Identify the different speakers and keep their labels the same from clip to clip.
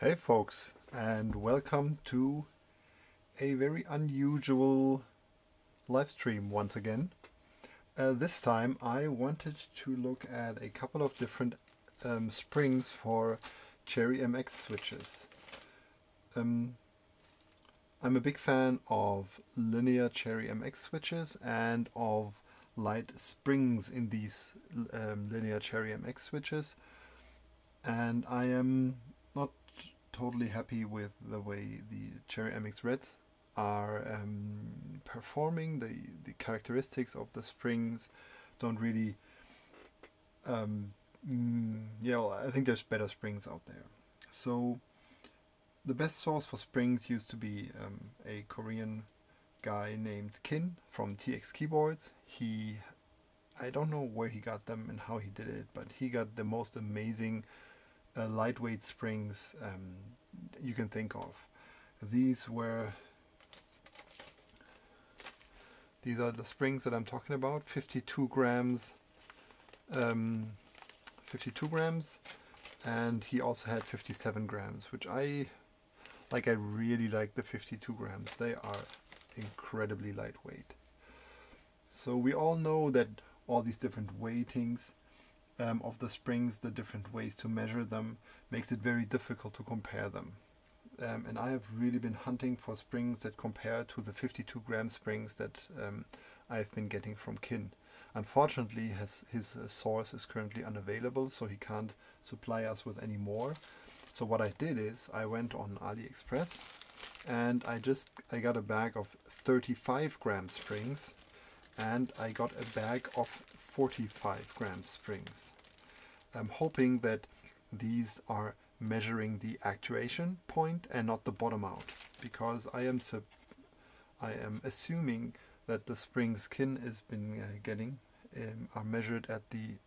Speaker 1: Hey folks, and welcome to a very unusual live stream once again. This time I wanted to look at a couple of different springs for Cherry MX switches. I'm a big fan of linear Cherry MX switches and of light springs in these linear Cherry MX switches, and I am not totally happy with the way the Cherry MX Reds are performing. The characteristics of the springs don't really I think there's better springs out there. So the best source for springs used to be a Korean guy named Kin from TX Keyboards. I don't know where he got them and how he did it, but he got the most amazing lightweight springs you can think of. These are the springs that I'm talking about. 52 grams, and he also had 57 grams, which I really like the 52 grams. They are incredibly lightweight. So we all know that all these different weightings of the springs, the different ways to measure them, makes it very difficult to compare them. And I have really been hunting for springs that compare to the 52 gram springs that I've been getting from Kin. Unfortunately, his source is currently unavailable, so he can't supply us with any more. So what I did is I went on AliExpress and I got a bag of 35 gram springs, and I got a bag of 45 gram springs. I'm hoping that these are measuring the actuation point and not the bottom out, because I am assuming that the springs Kin has been getting are measured at the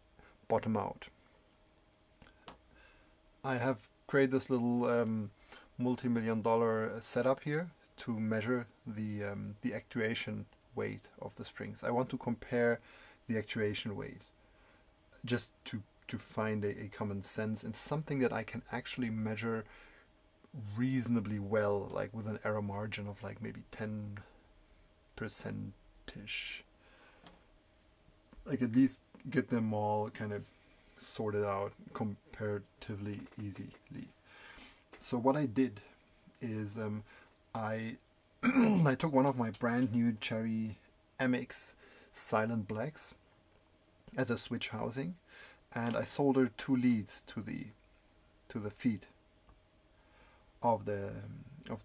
Speaker 1: bottom out. I have created this little multi-million-dollar setup here to measure the actuation weight of the springs. I want to compare the actuation weight just to find a common sense and something that I can actually measure reasonably well, like with an error margin of like maybe 10%-ish. Like at least get them all kind of sorted out comparatively easily. So what I did is I I took one of my brand new Cherry MX Silent Blacks as a switch housing, and I soldered two leads to the feet of the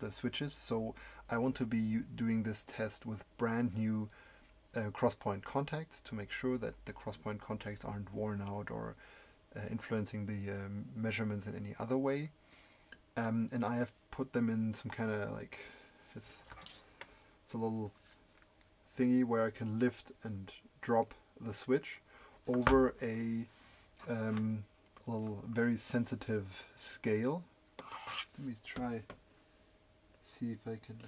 Speaker 1: switches. So I want to be doing this test with brand new crosspoint contacts to make sure that the crosspoint contacts aren't worn out or influencing the measurements in any other way. And I have put them in some kind of like it's a little thingy where I can lift and drop the switch over a little very sensitive scale. Let me try, see if I can.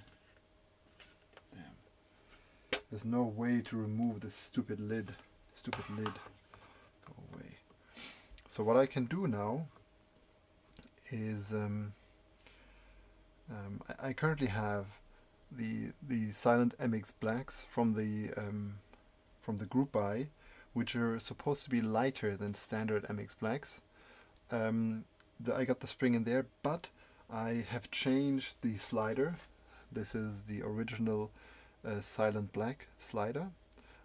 Speaker 1: Damn, there's no way to remove this stupid lid. Go away. So what I can do now is I currently have the Silent MX Blacks from the group buy, which are supposed to be lighter than standard MX Blacks. I got the spring in there, but I have changed the slider. This is the original Silent Black slider.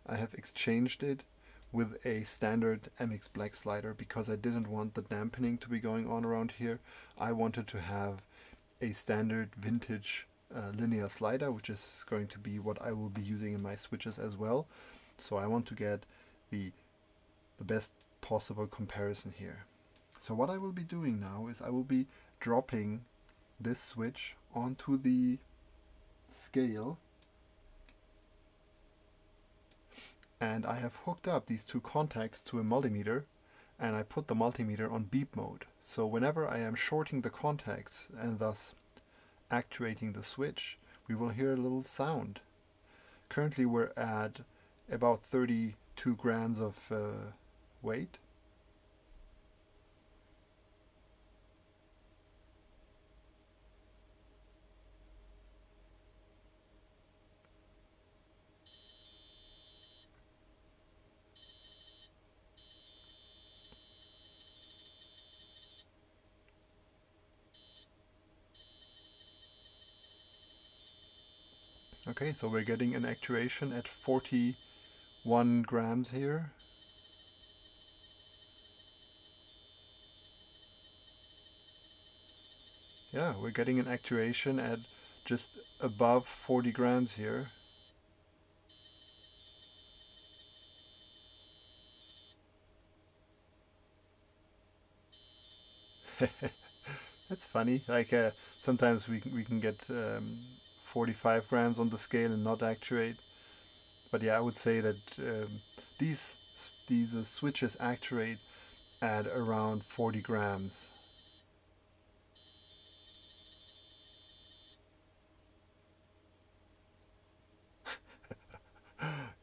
Speaker 1: I have exchanged it with a standard MX Black slider because I didn't want the dampening to be going on around here. I wanted to have a standard vintage linear slider, which is going to be what I will be using in my switches as well. So I want to get the best possible comparison here. So what I will be doing now is I will be dropping this switch onto the scale, and I have hooked up these two contacts to a multimeter, and I put the multimeter on beep mode. So whenever I am shorting the contacts and thus actuating the switch, we will hear a little sound. Currently we're at about 32 grams of weight. Okay, so we're getting an actuation at 41 grams here. Yeah, we're getting an actuation at just above 40 grams here. That's funny. Like sometimes we can get 45 grams on the scale and not actuate. But yeah, I would say that these switches actuate at around 40 grams.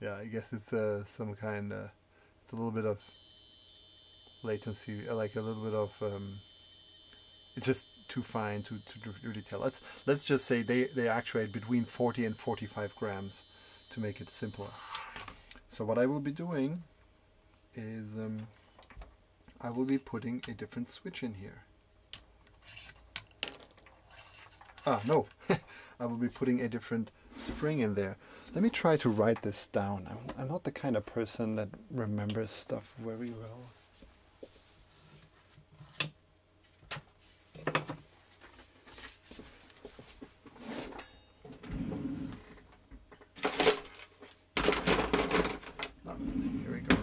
Speaker 1: Yeah, I guess it's some kind. It's a little bit of latency, like a little bit of. It's just too fine to really tell. Let's just say they actuate between 40 and 45 grams to make it simpler. So what I will be doing is I will be putting a different switch in here. No, I will be putting a different spring in there. Let me try to write this down. I'm not the kind of person that remembers stuff very well. Here we go.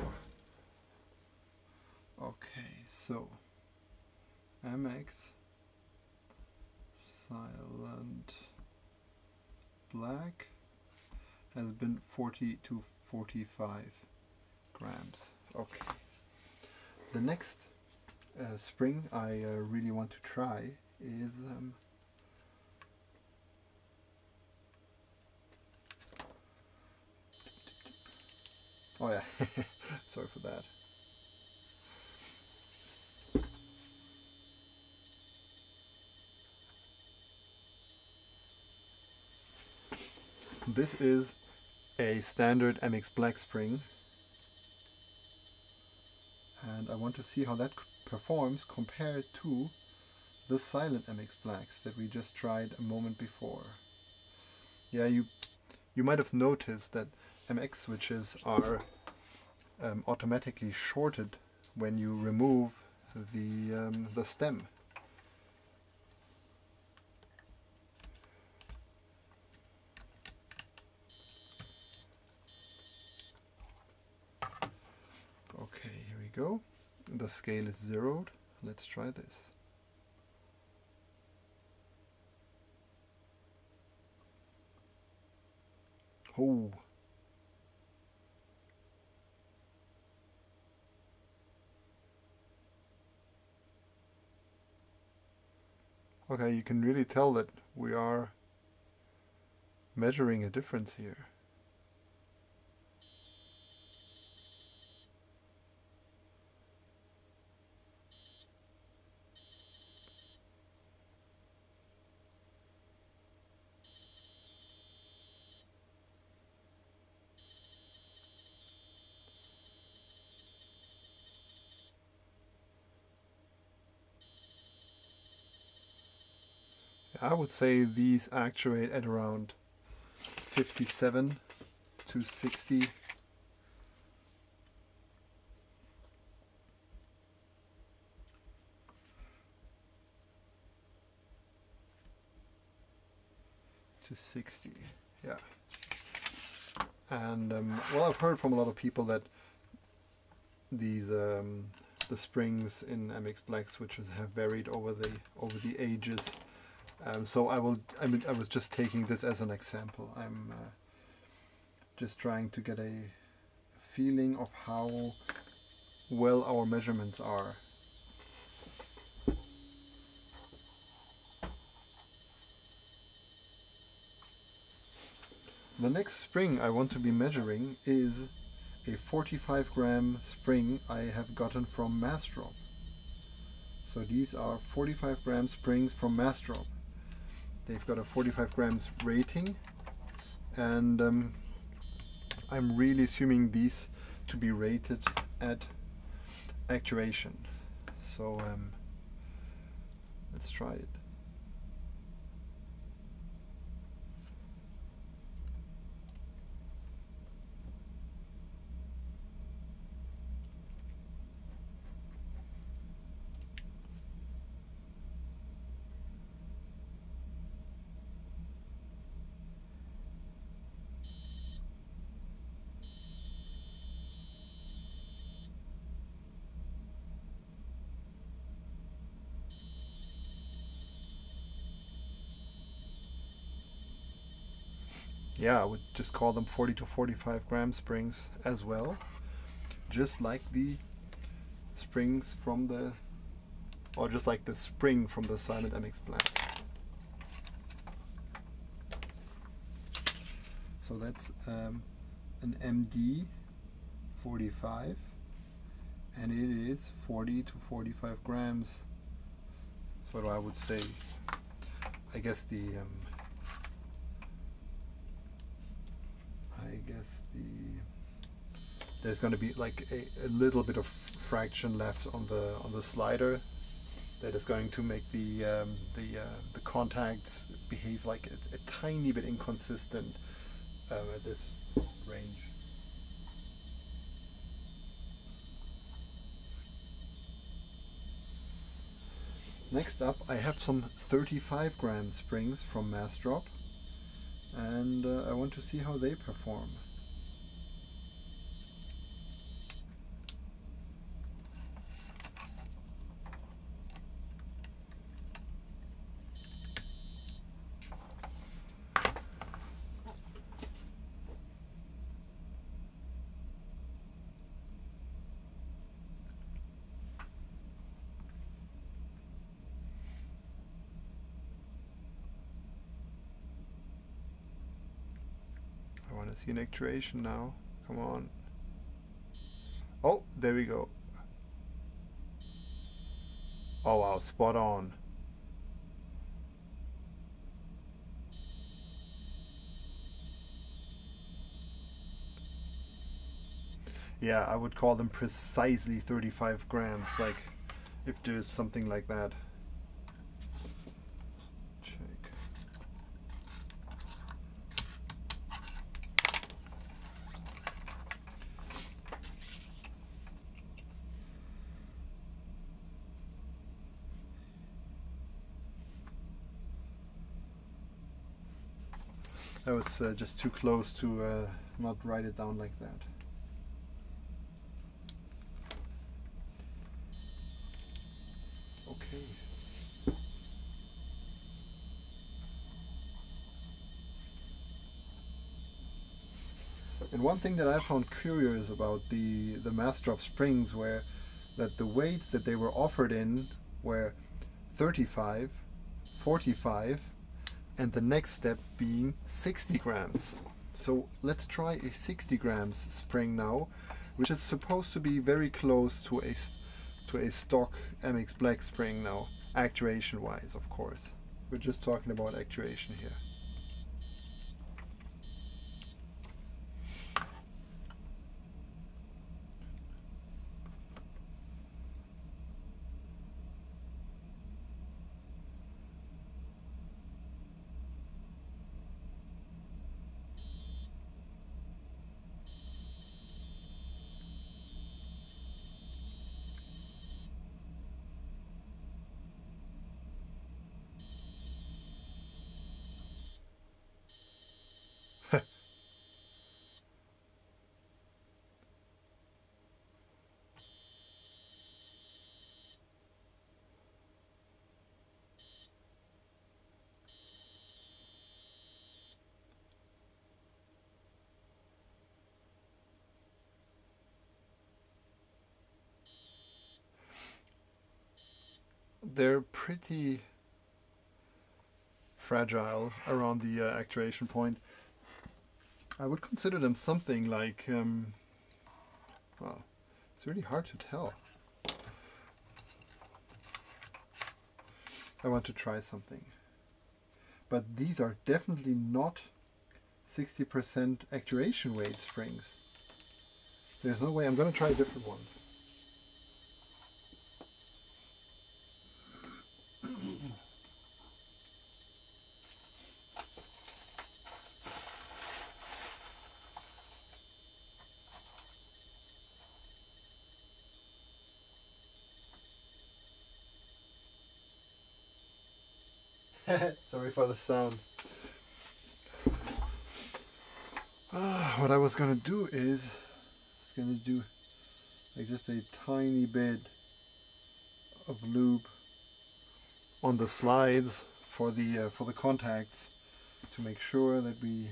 Speaker 1: Okay, so MX silent black has been 40 to 45 grams. Okay. The next spring I really want to try is oh yeah, sorry for that. This is a standard MX Black spring, and I want to see how that performs compared to the silent MX Blacks that we just tried a moment before. Yeah, you might have noticed that MX switches are automatically shorted when you remove the stem. Okay, here we go. The scale is zeroed. Let's try this. Oh. Okay, you can really tell that we are measuring a difference here. I would say these actuate at around 57 to 60. To 60, yeah. And well, I've heard from a lot of people that these the springs in MX Black switches have varied over the ages. So I was just taking this as an example. I'm just trying to get a feeling of how well our measurements are. The next spring I want to be measuring is a 45 gram spring I have gotten from Massdrop. So these are 45 gram springs from Massdrop. They've got a 45 grams rating, and I'm really assuming these to be rated at actuation. So let's try it. yeah, I would just call them 40 to 45 gram springs as well, just like the springs from the, or just like the spring from the Silent MX Black. So that's an MD 45, and it is 40 to 45 grams. So what I would say, I guess the there's going to be like a little bit of fraction left on the slider that is going to make the contacts behave like a tiny bit inconsistent at this range. Next up, I have some 35 gram springs from Massdrop, and I want to see how they perform. I want to see an actuation now. Come on. Oh, there we go. Oh wow, spot on. Yeah, I would call them precisely 35 grams, like if there's something like that. Check. That was just too close to not write it down like that. Okay. And one thing that I found curious about the Massdrop springs were that the weights that they were offered in were 35, 45, and the next step being 60 grams. So let's try a 60 grams spring now, which is supposed to be very close to a stock MX Black spring now, actuation wise, of course. We're just talking about actuation here. They're pretty fragile around the actuation point. I would consider them something like, well, it's really hard to tell. I want to try something. But these are definitely not 60% actuation weight springs. There's no way. I'm going to try a different one. Sorry for the sound. What I was gonna do is do like just a tiny bit of lube on the slides for the contacts to make sure that we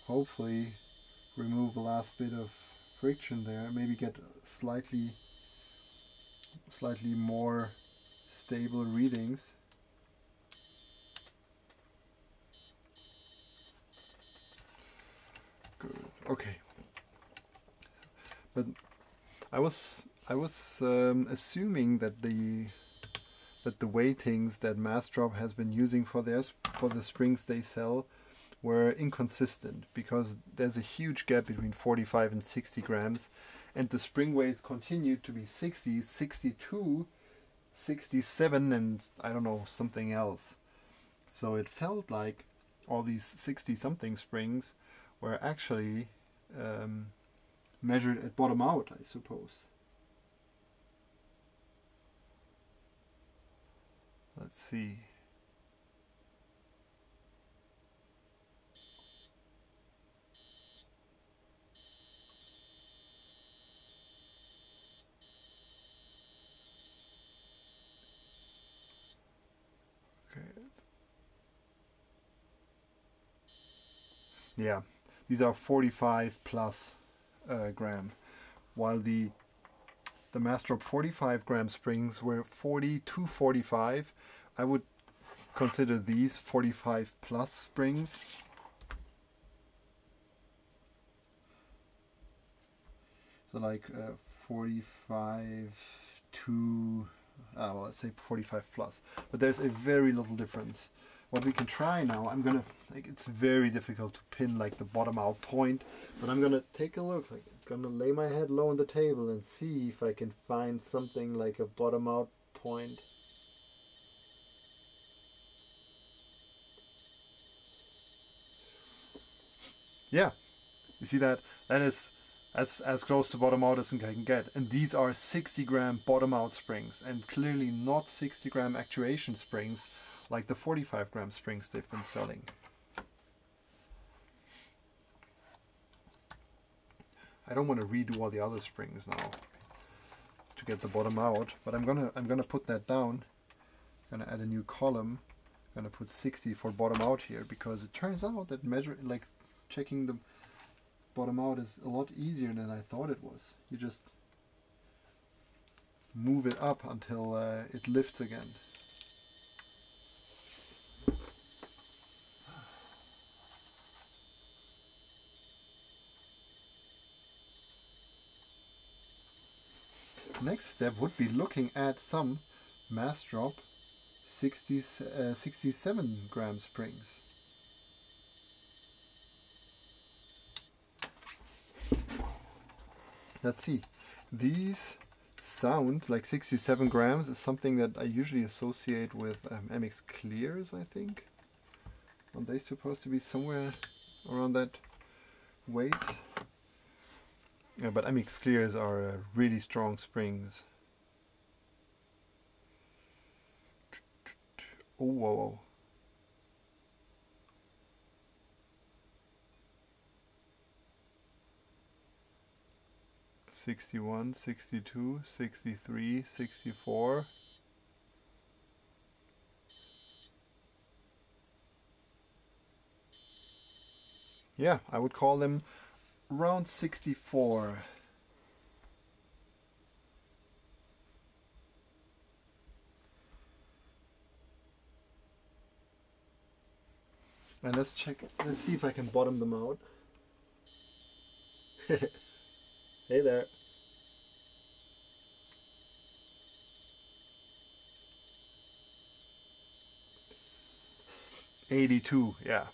Speaker 1: hopefully remove the last bit of friction there, maybe get slightly more stable readings. Good. Okay. But I was assuming that the weightings that Massdrop has been using for the springs they sell were inconsistent, because there's a huge gap between 45 and 60 grams, and the spring weights continue to be 60, 62, 67, and I don't know, something else. So it felt like all these 60 something springs were actually measured at bottom out, I suppose. Let's see. Okay. Yeah, these are 45 plus gram, while the Massdrop 45 gram springs were 40 to 45. I would consider these 45 plus springs. So like 45 to, well, let's say 45 plus. But there's a very little difference. What we can try now, I'm gonna, like, it's very difficult to pin like the bottom out point, but I'm gonna take a look. Like, I'm gonna lay my head low on the table and see if I can find something like a bottom out point. Yeah, you see that? That's as close to bottom out as I can get. And these are 60 gram bottom out springs, and clearly not 60 gram actuation springs like the 45 gram springs they've been selling. I don't want to redo all the other springs now to get the bottom out, but I'm gonna put that down. I'm gonna add a new column. I'm gonna put 60 for bottom out here, because it turns out that checking the bottom out is a lot easier than I thought it was. You just move it up until it lifts again. Next step would be looking at some Massdrop 67 gram springs. Let's see. These sound like 67 grams is something that I usually associate with MX Clears, I think. Aren't they supposed to be somewhere around that weight? Yeah, but MX Clears are really strong springs. Oh, whoa. 61, 62, 63, 64. Yeah, I would call them around 64. And let's see if I can bottom them out. Hey there. $82, yeah.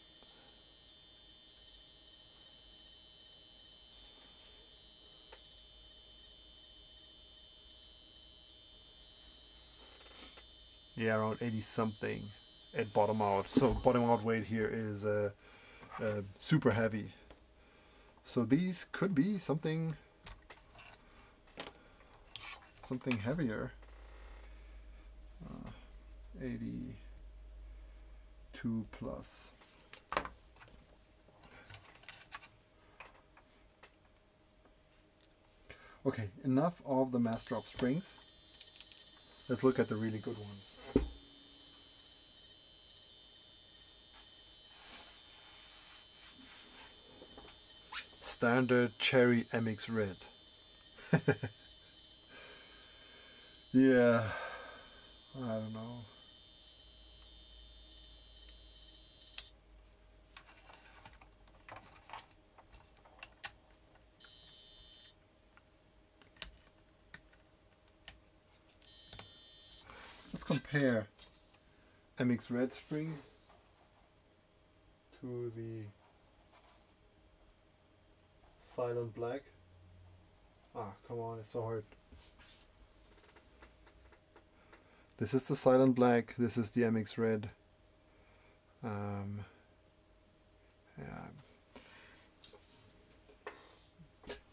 Speaker 1: Yeah, around 80 something at bottom out. So bottom out weight here is super heavy. So these could be something heavier. 82 plus. Okay, enough of the Massdrop springs. Let's look at the really good ones. standard cherry MX red. Yeah, I don't know. Let's compare MX red spring to the silent black. Ah, come on, it's so hard. This is the silent black, this is the MX red. Yeah.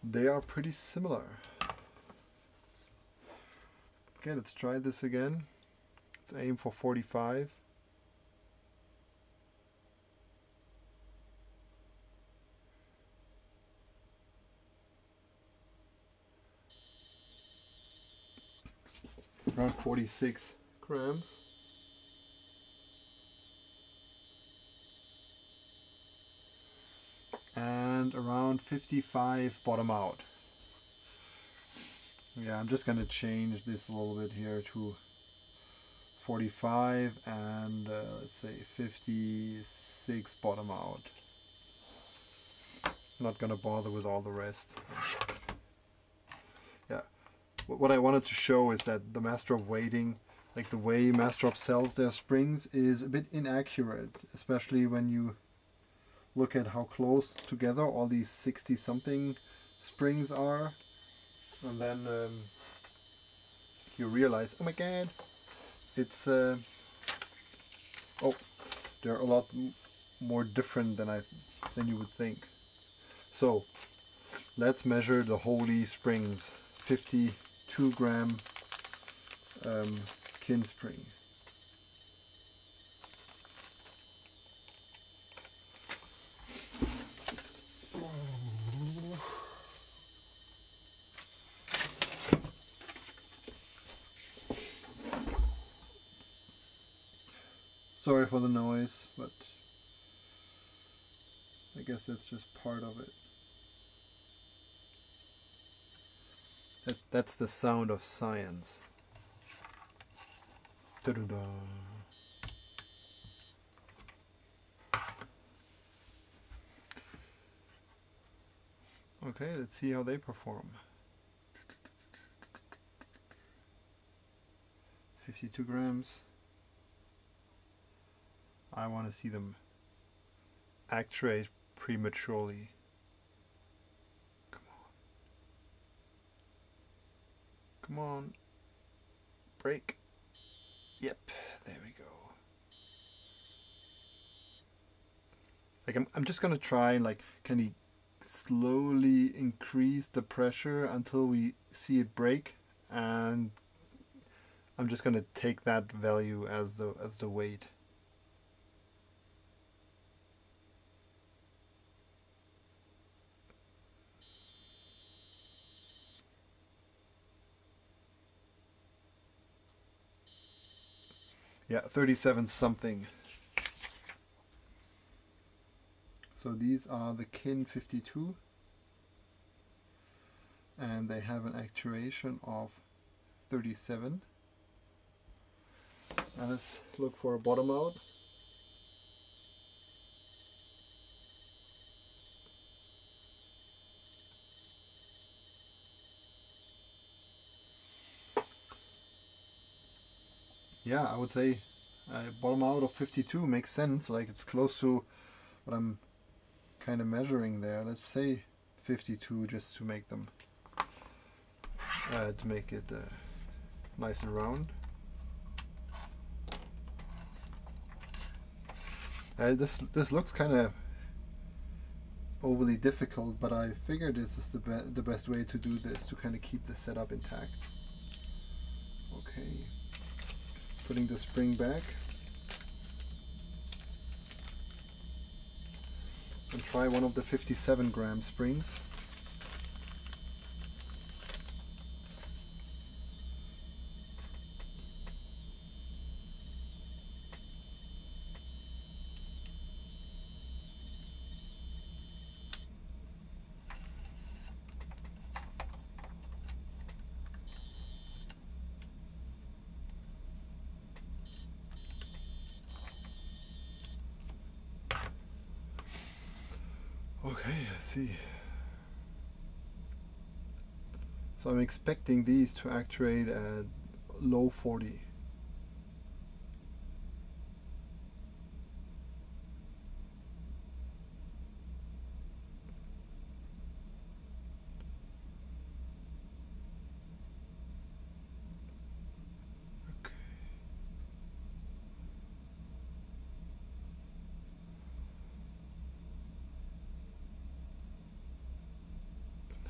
Speaker 1: They are pretty similar. Okay, let's try this again. Let's aim for 45. Around 46 grams. And around 55 bottom out. Yeah, I'm just gonna change this a little bit here to 45 and let's say 56 bottom out. Not gonna bother with all the rest. Yeah, what I wanted to show is that the Massdrop weighting, like the way Massdrop sells their springs, is a bit inaccurate, especially when you look at how close together all these 60 something springs are, and then you realize, oh my god, it's oh, they're a lot more different than you would think. So let's measure the holy springs. 52 gram kin spring. Sorry for the noise, but I guess that's just part of it. That's the sound of science. Da-da-da. Okay, let's see how they perform. 52 grams. I want to see them actuate prematurely. Come on. Come on. Break. Yep, there we go. Like I'm just gonna try and like, can he slowly increase the pressure until we see it break, and I'm just gonna take that value as the weight. Yeah, 37 something. So these are the kin 52, and they have an actuation of 37. And let's look for a bottom out. Yeah, I would say bottom out of 52 makes sense. Like it's close to what I'm kind of measuring there. Let's say 52 just to make them to make it nice and round. This looks kind of overly difficult, but I figured this is the best way to do this, to kind of keep the setup intact. Okay, putting the spring back and try one of the 57 gram springs. see. So I'm expecting these to actuate at low 40.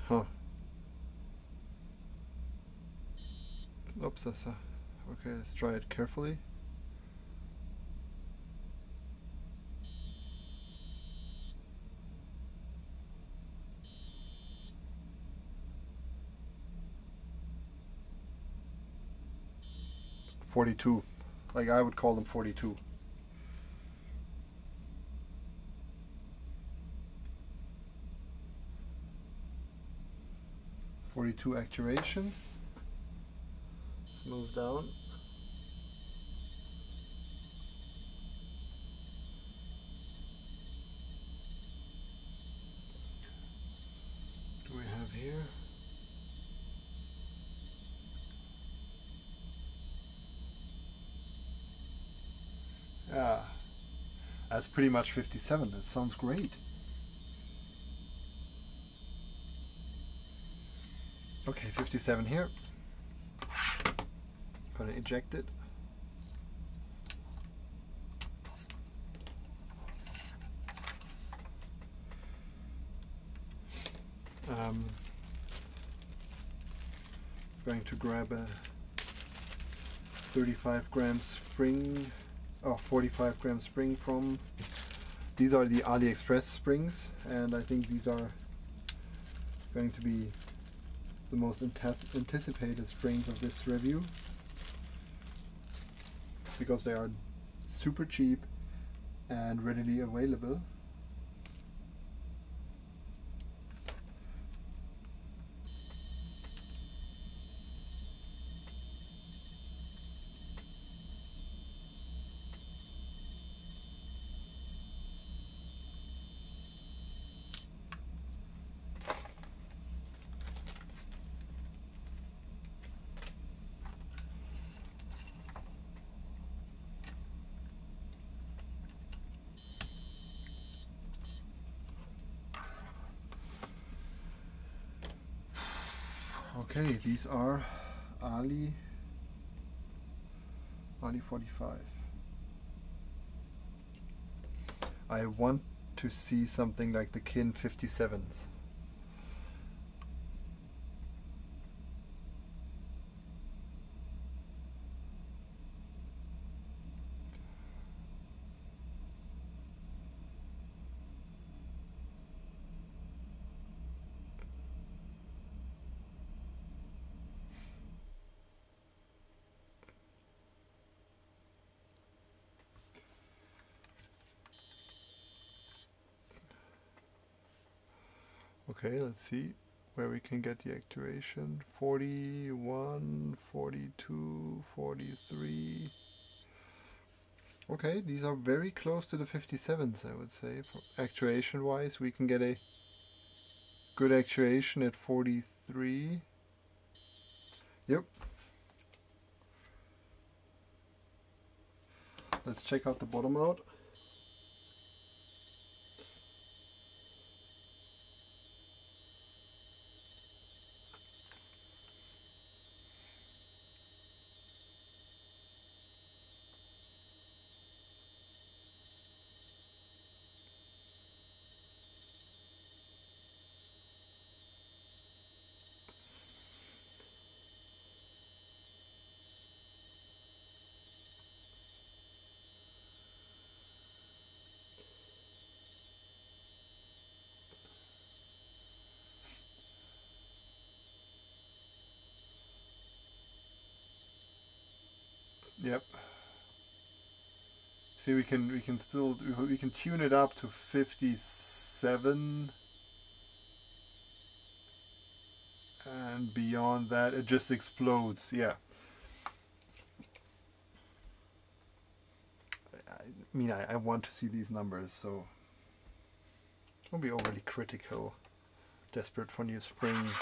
Speaker 1: Huh. Oops, that's a... Okay, let's try it carefully. .42. Like I would call them 42. .42 actuation. Let's move down. What do we have here? Yeah, that's pretty much 57. That sounds great. Okay, 57 here. Gonna eject it. Going to grab a 35 gram spring, 45 gram spring from, these are the AliExpress springs, and I think these are going to be the most anticipated springs of this review, because they are super cheap and readily available. Okay, these are Ali 45. I want to see something like the Kin 57s. Okay, let's see where we can get the actuation. 41, 42, 43. Okay, these are very close to the 57s, I would say. Actuation wise, we can get a good actuation at 43. Yep. Let's check out the bottom out. Yep. See, we can tune it up to 57, and beyond that it just explodes. Yeah. I mean, I want to see these numbers, so Don't be overly critical. Desperate for new springs.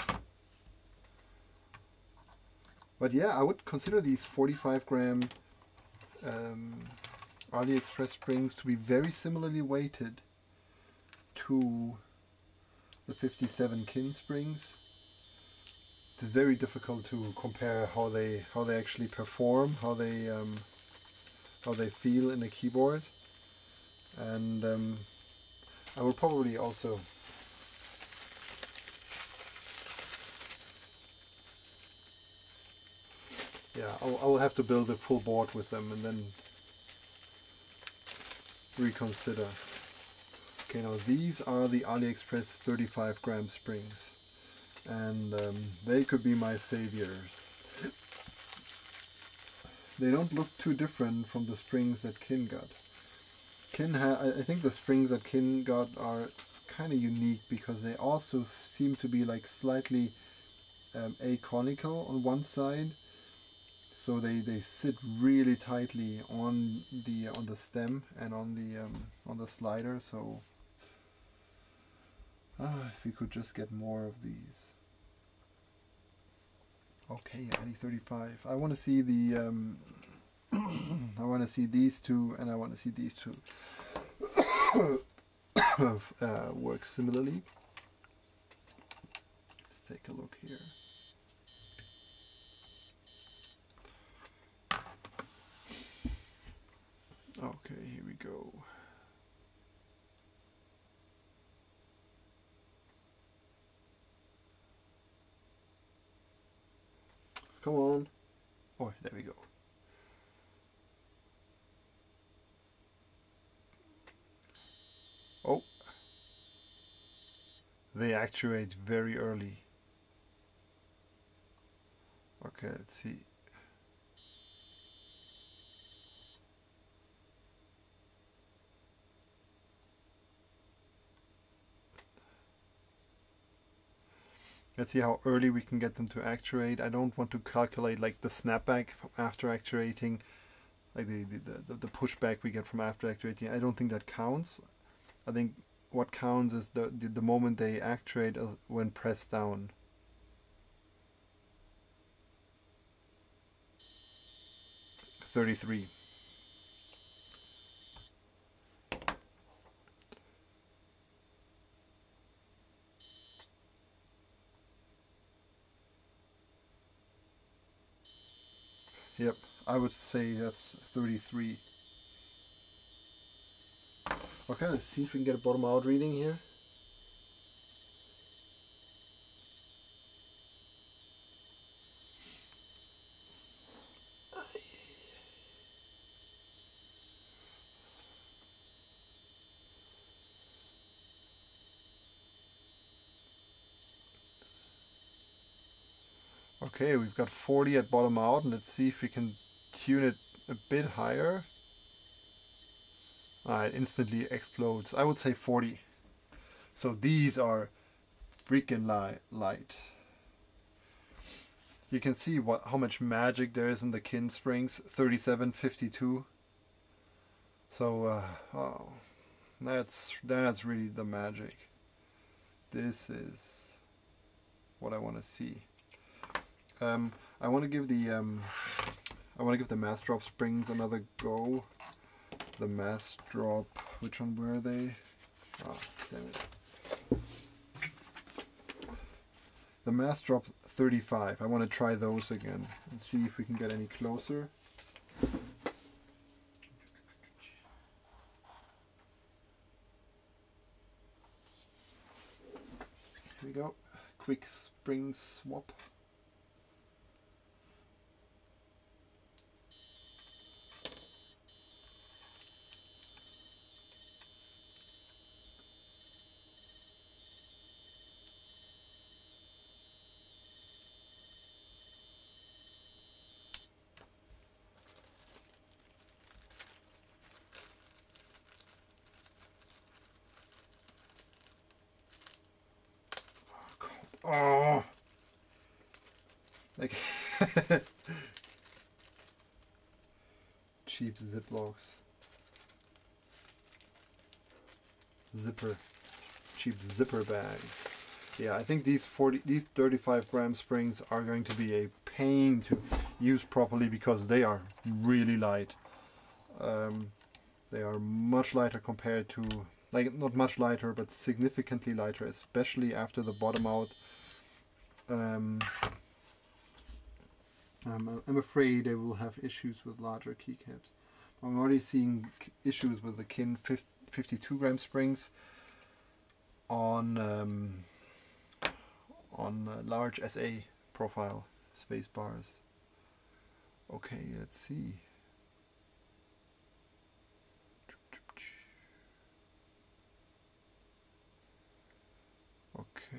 Speaker 1: But yeah, I would consider these 45 gram AliExpress springs to be very similarly weighted to the 57 kin springs. It's very difficult to compare how they actually perform, how they feel in a keyboard, and I will probably also I'll have to build a full board with them and then reconsider. Okay, now these are the AliExpress 35 gram springs, and they could be my saviors. They don't look too different from the springs that Kin got. I think the springs that Kin got are kind of unique because they also seem to be like slightly aconical on one side. So they sit really tightly on the stem and on the slider. So if we could just get more of these. Okay, Ali-35. I want to see the I want to see these two, and I want to see these two work similarly. Let's take a look here. Okay, here we go. Come on. Oh, there we go. Oh. They actuate very early. Okay, let's see. Let's see how early we can get them to actuate. I don't want to calculate like the snapback from after actuating, like the pushback we get from after actuating. I don't think that counts. I think what counts is the moment they actuate when pressed down. .33. Yep, I would say that's 33. Okay, let's see if we can get a bottom out reading here. Okay, we've got 40 at bottom out, and let's see if we can tune it a bit higher. It instantly explodes. I would say 40. So these are freaking light. You can see how much magic there is in the Kin springs. 37, 52. So oh, that's really the magic. This is what I want to see. I want to give the Massdrop springs another go. The Massdrop, which one were they? Oh, damn it. The Massdrop 35. I want to try those again and see if we can get any closer. Here we go. Quick spring swap. Oh, like cheap Ziplocs. Zipper. cheap zipper bags. Yeah, I think these 35 gram springs are going to be a pain to use properly because they are really light. They are much lighter compared to, like, not much lighter, but significantly lighter, especially after the bottom out. I'm afraid they will have issues with larger keycaps. I'm already seeing issues with the Kin 52 gram springs on large SA profile space bars. Okay, let's see. Okay.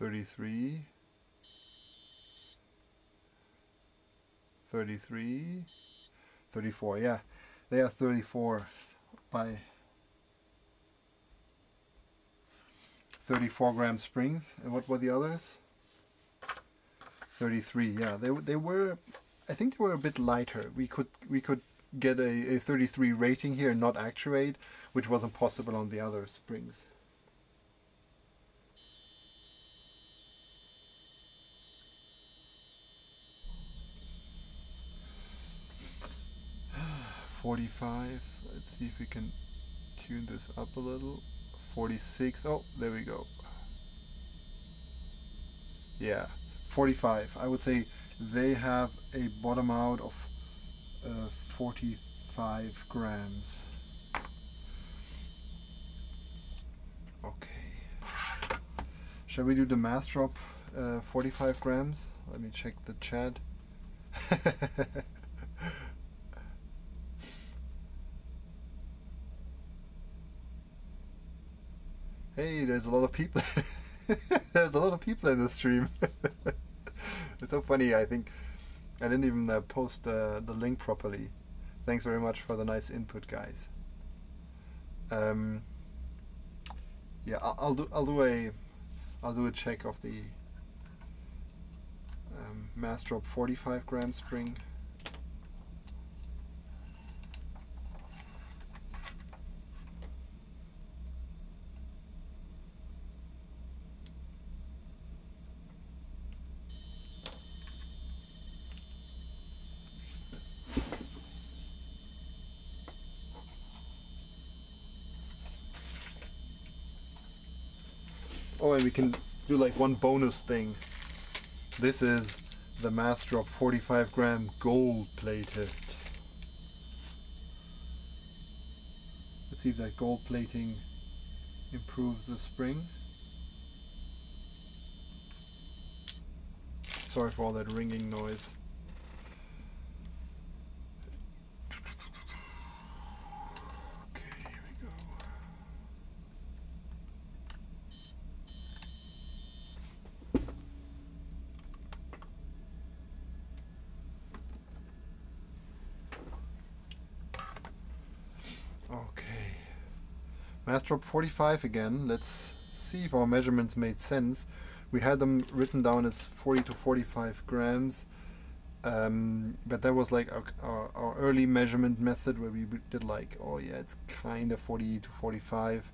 Speaker 1: $33, $34. Yeah, they are 34 by 34 gram springs. And what were the others? 33. Yeah, they were. I think they were a bit lighter. We could get a 33 rating here and not actuate, which wasn't possible on the other springs. $45. Let's see if we can tune this up a little. 46. Oh, there we go. Yeah, 45. I would say they have a bottom out of 45 grams. Okay. Shall we do the Massdrop 45 grams? Let me check the chat. Hey, there's a lot of people. There's a lot of people in the stream. It's so funny. I think I didn't even post the link properly. Thanks very much for the nice input, guys. Yeah, I'll do a check of the Massdrop 45 gram spring. Oh, and we can do like one bonus thing. This is the Massdrop 45 gram gold plated. Let's see if that gold plating improves the spring. Sorry for all that ringing noise. Massdrop 45 again. Let's see if our measurements made sense. We had them written down as 40 to 45 grams, but that was like our early measurement method where we did like, oh yeah, it's kind of 40 to 45.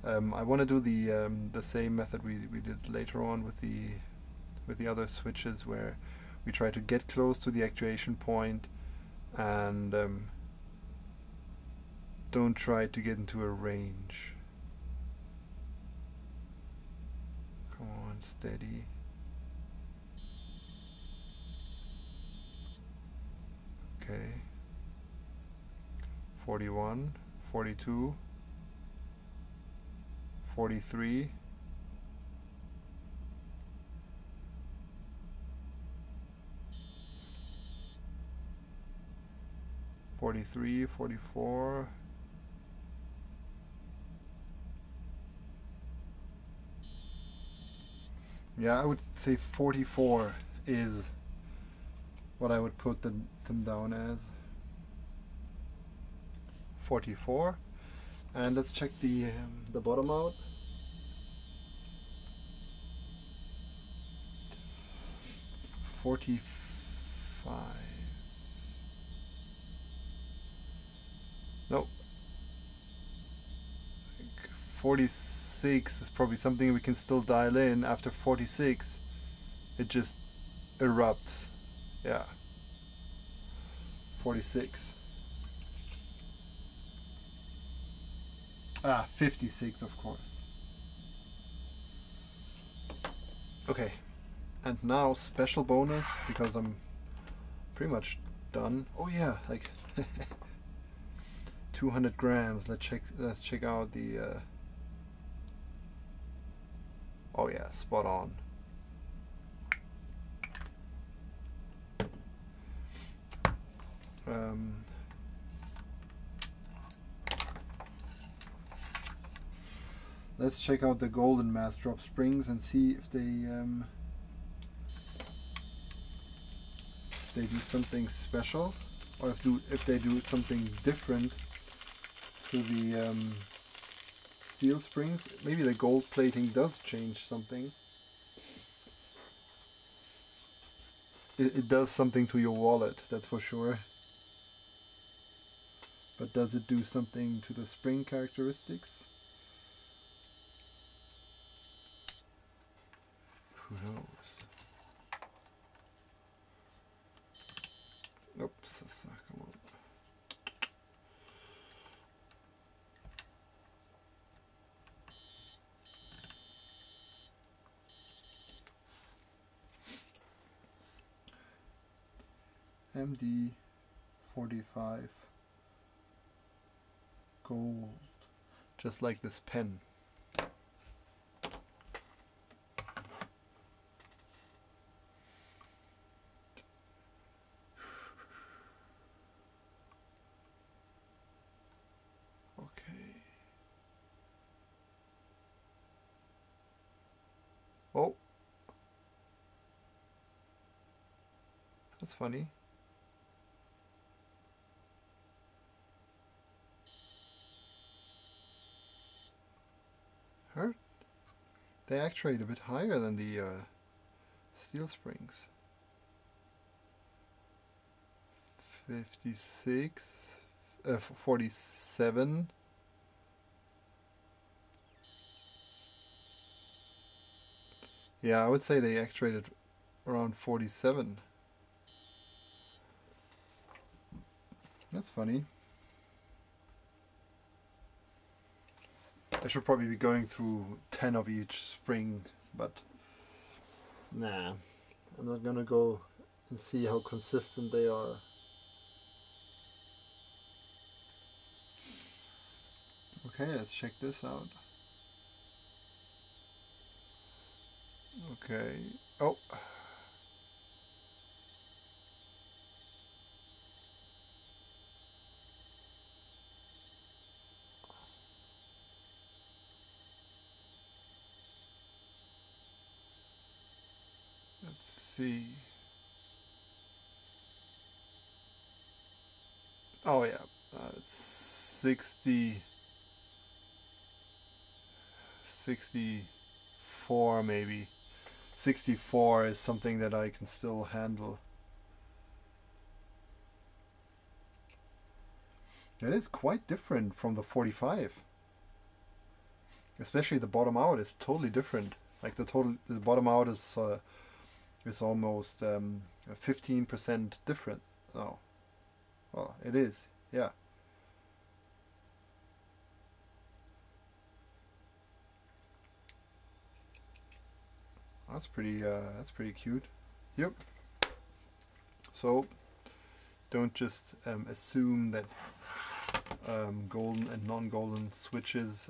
Speaker 1: I want to do the same method we did later on with the other switches, where we try to get close to the actuation point and don't try to get into a range. Come on, steady. Okay. 41, 42, 43. 43, 44. Yeah, I would say 44 is what I would put them down as. 44. And let's check the bottom out. 45. Nope. 46 is probably something we can still dial in. After 46, it just erupts. Yeah. 46. 56, of course. Okay. And now special bonus, because I'm pretty much done. Oh yeah, like 200 grams. Let's check out the oh yeah, spot on. Let's check out the golden Massdrop springs and see if they do something special, or if they do something different to the steel springs. Maybe the gold plating does change something. It does something to your wallet, that's for sure. But does it do something to the spring characteristics? Who knows? Oops, come on. MD 45 gold, just like this pen. Oh, that's funny. Huh? They actuate a bit higher than the steel springs. 56, 47. Yeah, I would say they actuated around 47. That's funny. I should probably be going through 10 of each spring, but nah, I'm not gonna go and see how consistent they are. Okay, let's check this out. Okay. Oh. Let's see. Oh yeah, 64 maybe. 64 is something that I can still handle. That is quite different from the 45. Especially the bottom out is totally different. Like the bottom out is almost 15% different. Oh, well, it is. Yeah. That's pretty cute. Yep. So don't just assume that golden and non-golden switches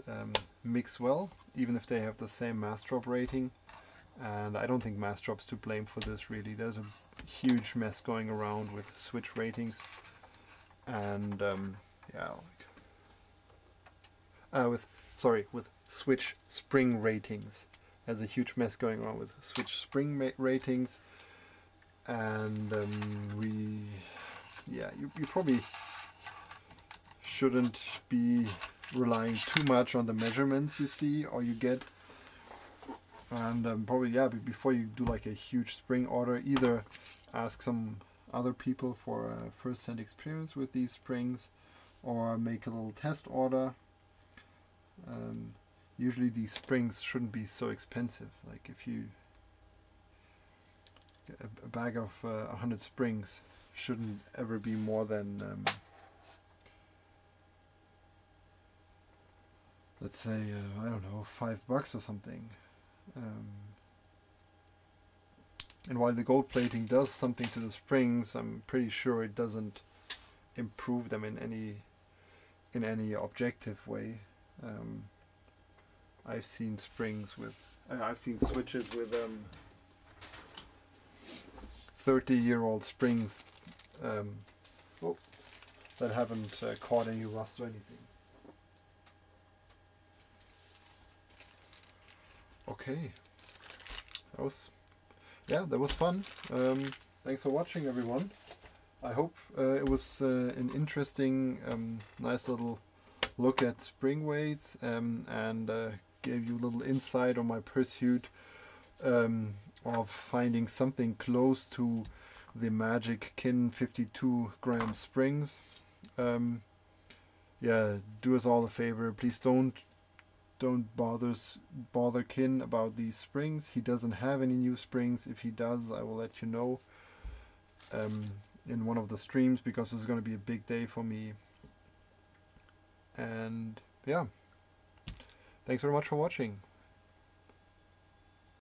Speaker 1: mix well, even if they have the same Massdrop rating. And I don't think Massdrop's to blame for this, really. There's a huge mess going around with switch ratings, and yeah, with switch spring ratings. There's a huge mess going on with switch spring ratings, and you probably shouldn't be relying too much on the measurements you see or you get And probably, yeah, before you do like a huge spring order, either ask some other people for a first-hand experience with these springs, or make a little test order. Usually these springs shouldn't be so expensive. Like if you get a bag of 100 springs shouldn't ever be more than let's say I don't know, $5 or something. And while the gold plating does something to the springs, I'm pretty sure it doesn't improve them in any objective way. I've seen springs with, I've seen switches with 30-year-old springs that haven't caught any rust or anything. Okay, that was fun. Thanks for watching, everyone. I hope it was an interesting, nice little look at spring weights, and gave you a little insight on my pursuit of finding something close to the magic Kin 52 gram springs. Yeah, do us all a favor. Please don't bother Kin about these springs. He doesn't have any new springs. If he does, I will let you know in one of the streams, because it's going to be a big day for me. And yeah, thanks very much for watching.